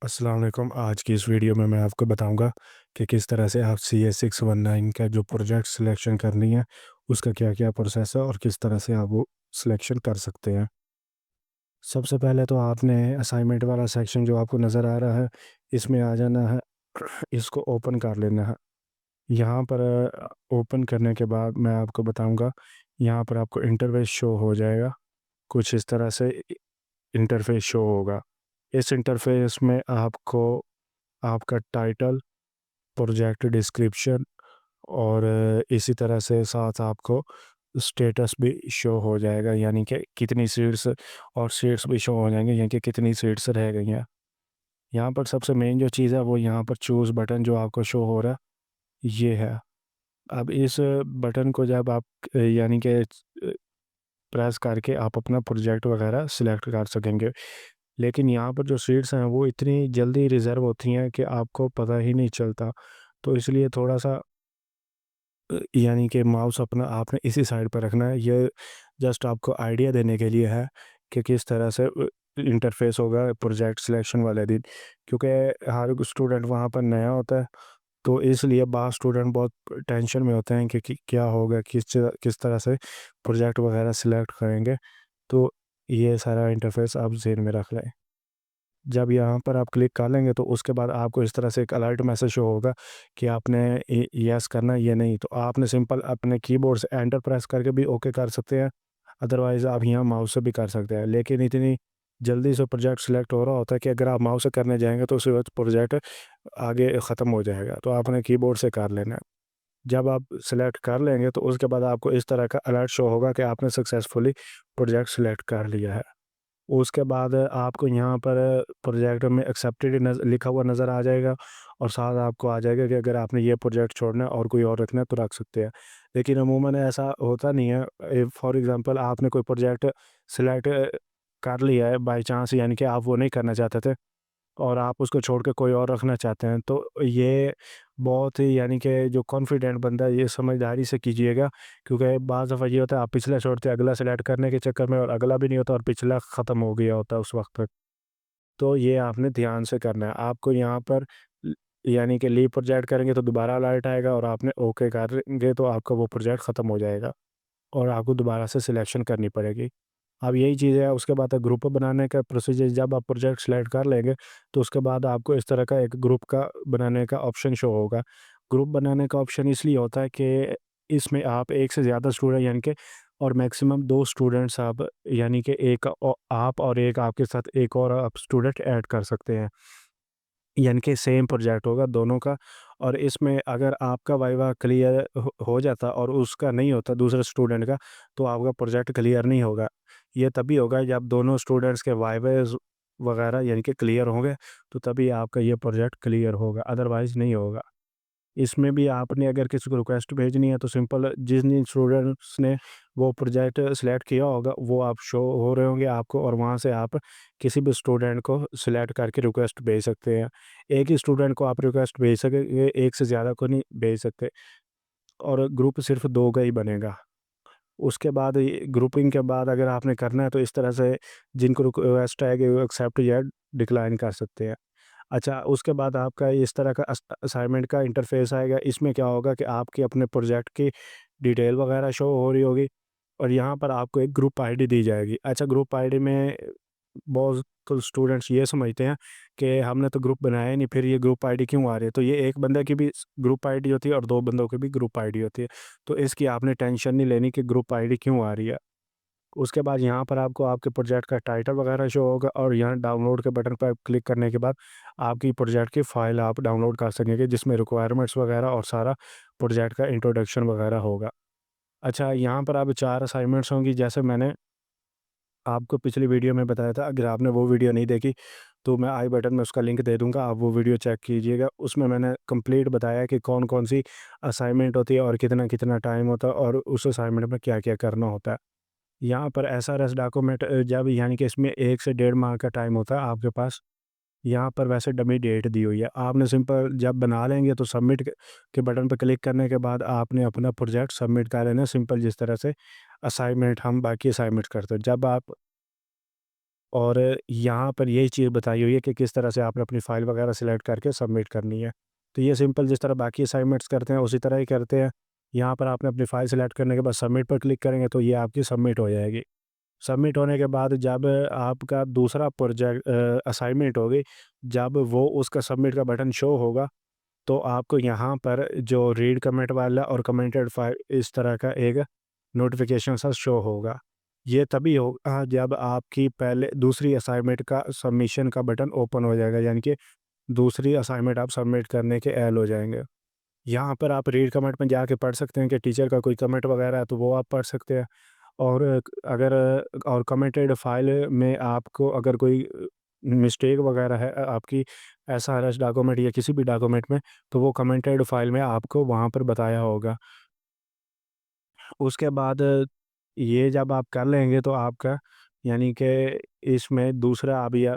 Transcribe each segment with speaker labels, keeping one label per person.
Speaker 1: अस्सलाम वालेकुम। आज की इस वीडियो में मैं आपको बताऊंगा कि किस तरह से आप CA619 का जो प्रोजेक्ट सिलेक्शन करनी है उसका क्या क्या प्रोसेस है और किस तरह से आप वो सिलेक्शन कर सकते हैं। सबसे पहले तो आपने असाइनमेंट वाला सेक्शन जो आपको नज़र आ रहा है इसमें आ जाना है। इसको ओपन कर लेना है। यहाँ पर ओपन करने के बाद मैं आपको बताऊंगा, यहाँ पर आपको इंटरफेस शो हो जाएगा। कुछ इस तरह से इंटरफेस शो होगा। इस इंटरफेस में आपको आपका टाइटल, प्रोजेक्ट डिस्क्रिप्शन और इसी तरह से साथ आपको स्टेटस भी शो हो जाएगा, यानी कि कितनी सीट्स और सीट्स भी शो हो जाएंगे, यानी कि कितनी सीट्स रह गई हैं। यहाँ पर सबसे मेन जो चीज़ है वो यहाँ पर चूज़ बटन जो आपको शो हो रहा है ये है। अब इस बटन को जब आप यानी कि प्रेस करके आप अपना प्रोजेक्ट वगैरह सिलेक्ट कर सकेंगे। लेकिन यहाँ पर जो सीट्स हैं वो इतनी जल्दी रिज़र्व होती हैं कि आपको पता ही नहीं चलता। तो इसलिए थोड़ा सा यानी कि माउस अपना आपने इसी साइड पर रखना है। ये जस्ट आपको आइडिया देने के लिए है कि किस तरह से इंटरफेस होगा प्रोजेक्ट सिलेक्शन वाले दिन, क्योंकि हर स्टूडेंट वहाँ पर नया होता है। तो इसलिए बाहर स्टूडेंट बहुत टेंशन में होते हैं कि क्या होगा, किस तरह से प्रोजेक्ट वगैरह सिलेक्ट करेंगे। तो ये सारा इंटरफेस आप ज़हन में रख लें। जब यहाँ पर आप क्लिक कर लेंगे तो उसके बाद आपको इस तरह से एक अलर्ट मैसेज शो होगा कि आपने यस करना है, ये नहीं। तो आपने सिंपल अपने कीबोर्ड से एंटर प्रेस करके भी ओके कर सकते हैं, अदरवाइज़ आप यहाँ माउस से भी कर सकते हैं। लेकिन इतनी जल्दी से प्रोजेक्ट सिलेक्ट हो रहा होता है कि अगर आप माउस से करने जाएंगे तो उस वक्त प्रोजेक्ट आगे ख़त्म हो जाएगा। तो आपने कीबोर्ड से कर लेना है। जब आप सिलेक्ट कर लेंगे तो उसके बाद आपको इस तरह का अलर्ट शो होगा कि आपने सक्सेसफुली प्रोजेक्ट सिलेक्ट कर लिया है। उसके बाद आपको यहाँ पर प्रोजेक्ट में एक्सेप्टेड लिखा हुआ नज़र आ जाएगा और साथ आपको आ जाएगा कि अगर आपने ये प्रोजेक्ट छोड़ना है और कोई और रखना है तो रख सकते हैं। लेकिन अमूमन ऐसा होता नहीं है। फॉर एग्जांपल आपने कोई प्रोजेक्ट सिलेक्ट कर लिया है बाय चांस, यानी कि आप वो नहीं करना चाहते थे और आप उसको छोड़ के कोई और रखना चाहते हैं, तो ये बहुत ही यानी कि जो कॉन्फिडेंट बंदा है ये समझदारी से कीजिएगा। क्योंकि बाज़ दफ़ा ये होता है आप पिछला छोड़ते हैं अगला सेलेक्ट करने के चक्कर में और अगला भी नहीं होता और पिछला ख़त्म हो गया होता है उस वक्त तक। तो ये आपने ध्यान से करना है। आपको यहाँ पर यानी कि लीव प्रोजेक्ट करेंगे तो दोबारा अलर्ट आएगा और आपने ओके करेंगे तो आपका वो प्रोजेक्ट ख़त्म हो जाएगा और आपको दोबारा से सिलेक्शन करनी पड़ेगी। अब यही चीज़ है, उसके बाद ग्रुप बनाने का प्रोसीजर। जब आप प्रोजेक्ट सेलेक्ट कर लेंगे तो उसके बाद आपको इस तरह का एक ग्रुप का बनाने का ऑप्शन शो होगा। ग्रुप बनाने का ऑप्शन इसलिए होता है कि इसमें आप एक से ज़्यादा स्टूडेंट यानी कि और मैक्सिमम 2 स्टूडेंट्स आप यानी कि एक आप और एक आपके साथ एक और आप स्टूडेंट ऐड कर सकते हैं। यानी कि सेम प्रोजेक्ट होगा दोनों का। और इसमें अगर आपका वाइवा क्लियर हो जाता और उसका नहीं होता दूसरे स्टूडेंट का, तो आपका प्रोजेक्ट क्लियर नहीं होगा। ये तभी होगा जब दोनों स्टूडेंट्स के वाइवेज वगैरह यानी कि क्लियर होंगे, तो तभी आपका ये प्रोजेक्ट क्लियर होगा, अदरवाइज़ नहीं होगा। इसमें भी आपने अगर किसी को रिक्वेस्ट भेजनी है तो सिंपल जिन जिन स्टूडेंट्स ने वो प्रोजेक्ट सिलेक्ट किया होगा वो आप शो हो रहे होंगे आपको, और वहाँ से आप किसी भी स्टूडेंट को सिलेक्ट करके रिक्वेस्ट भेज सकते हैं। एक ही स्टूडेंट को आप रिक्वेस्ट भेज सकेंगे, एक से ज़्यादा को नहीं भेज सकते। और ग्रुप सिर्फ 2 का ही बनेगा। उसके बाद ये ग्रुपिंग के बाद अगर आपने करना है तो इस तरह से जिनको रिक्वेस्ट आएगी वो एक्सेप्ट या डिक्लाइन कर सकते हैं। अच्छा, उसके बाद आपका इस तरह का असाइनमेंट का इंटरफ़ेस आएगा। इसमें क्या होगा कि आपके अपने प्रोजेक्ट की डिटेल वगैरह शो हो रही होगी और यहाँ पर आपको एक ग्रुप आईडी दी जाएगी। अच्छा, ग्रुप आईडी में बहुत तो स्टूडेंट्स ये समझते हैं कि हमने तो ग्रुप बनाया ही नहीं, फिर ये ग्रुप आईडी क्यों आ रही है? तो ये एक बंदे की भी ग्रुप आईडी होती है और 2 बंदों की भी ग्रुप आईडी होती है। तो इसकी आपने टेंशन नहीं लेनी कि ग्रुप आईडी क्यों आ रही है। उसके बाद यहाँ पर आपको आपके प्रोजेक्ट का टाइटल वगैरह शो होगा और यहाँ डाउनलोड के बटन पर क्लिक करने के बाद आपकी प्रोजेक्ट की फ़ाइल आप डाउनलोड कर सकेंगे, जिसमें रिक्वायरमेंट्स वगैरह और सारा प्रोजेक्ट का इंट्रोडक्शन वगैरह होगा। अच्छा, यहाँ पर अब 4 असाइनमेंट्स होंगी, जैसे मैंने आपको पिछली वीडियो में बताया था। अगर आपने वो वीडियो नहीं देखी तो मैं आई बटन में उसका लिंक दे दूँगा, आप वो वीडियो चेक कीजिएगा। उसमें मैंने कंप्लीट बताया कि कौन-कौन सी असाइनमेंट होती है और कितना-कितना टाइम होता है और उस असाइनमेंट में क्या-क्या करना होता है। यहाँ पर एसआरएस डॉक्यूमेंट जब यानी कि इसमें 1 से डेढ़ माह का टाइम होता है आपके पास। यहाँ पर वैसे डमी डेट दी हुई है। आपने सिंपल जब बना लेंगे तो सबमिट के बटन पर क्लिक करने के बाद आपने अपना प्रोजेक्ट सबमिट कर लेना, सिंपल जिस तरह से असाइनमेंट हम बाकी असाइनमेंट करते हैं। जब आप और यहाँ पर यही चीज़ बताई हुई है कि किस तरह से आपने अपनी फ़ाइल वगैरह सिलेक्ट करके सबमिट करनी है। तो ये सिंपल जिस तरह बाकी असाइनमेंट्स करते हैं उसी तरह ही करते हैं। यहाँ पर आपने अपनी फ़ाइल सिलेक्ट करने के बाद सबमिट पर क्लिक करेंगे तो ये आपकी सबमिट हो जाएगी। सबमिट होने के बाद जब आपका दूसरा प्रोजेक्ट असाइनमेंट होगी, जब वो उसका सबमिट का बटन शो होगा, तो आपको यहाँ पर जो रीड कमेंट वाला और कमेंटेड फाइल इस तरह का एक नोटिफिकेशन सा शो होगा। ये तभी होगा जब आपकी पहले दूसरी असाइनमेंट का सबमिशन का बटन ओपन हो जाएगा, यानी कि दूसरी असाइनमेंट आप सबमिट करने के एल हो जाएंगे। यहाँ पर आप रीड कमेंट में जाके पढ़ सकते हैं कि टीचर का कोई कमेंट वगैरह है तो वो आप पढ़ सकते हैं। और अगर और कमेंटेड फाइल में आपको अगर कोई मिस्टेक वगैरह है आपकी एसआरएस डॉक्यूमेंट या किसी भी डॉक्यूमेंट में, तो वो कमेंटेड फाइल में आपको वहाँ पर बताया होगा। उसके बाद ये जब आप कर लेंगे तो आपका यानी कि इसमें दूसरा आप या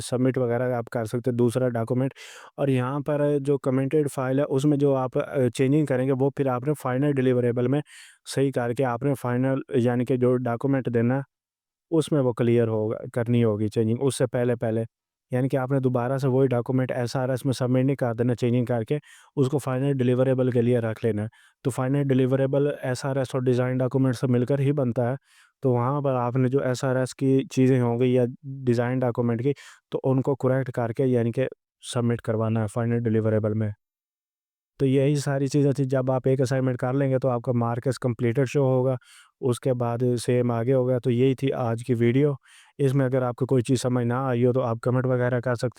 Speaker 1: सबमिट वगैरह आप कर सकते हैं दूसरा डॉक्यूमेंट। और यहाँ पर जो कमेंटेड फाइल है उसमें जो आप चेंजिंग करेंगे वो फिर आपने फाइनल डिलीवरेबल में सही करके आपने फाइनल यानी कि जो डॉक्यूमेंट देना है उसमें वो क्लियर होगा करनी होगी चेंजिंग उससे पहले पहले। यानी कि आपने दोबारा से वही डॉक्यूमेंट एसआरएस में सबमिट नहीं कर देना चेंजिंग करके, उसको फाइनल डिलीवरेबल के लिए रख लेना है। तो फाइनल डिलीवरेबल एसआरएस और डिज़ाइन डॉक्यूमेंट से मिलकर ही बनता है। तो वहाँ पर आपने जो एसआरएस की चीज़ें होंगी या डिज़ाइन डॉक्यूमेंट की, तो उनको करेक्ट करके यानी कि सबमिट करवाना है फाइनल डिलीवरेबल में। तो यही सारी चीज़ें थी, जब आप एक असाइनमेंट कर लेंगे तो आपका मार्क्स कंप्लीटेड शो होगा, उसके बाद सेम आगे होगा। तो यही थी आज की वीडियो। इसमें अगर आपको कोई चीज़ समझ ना आई हो तो आप कमेंट वगैरह कर सकते हैं।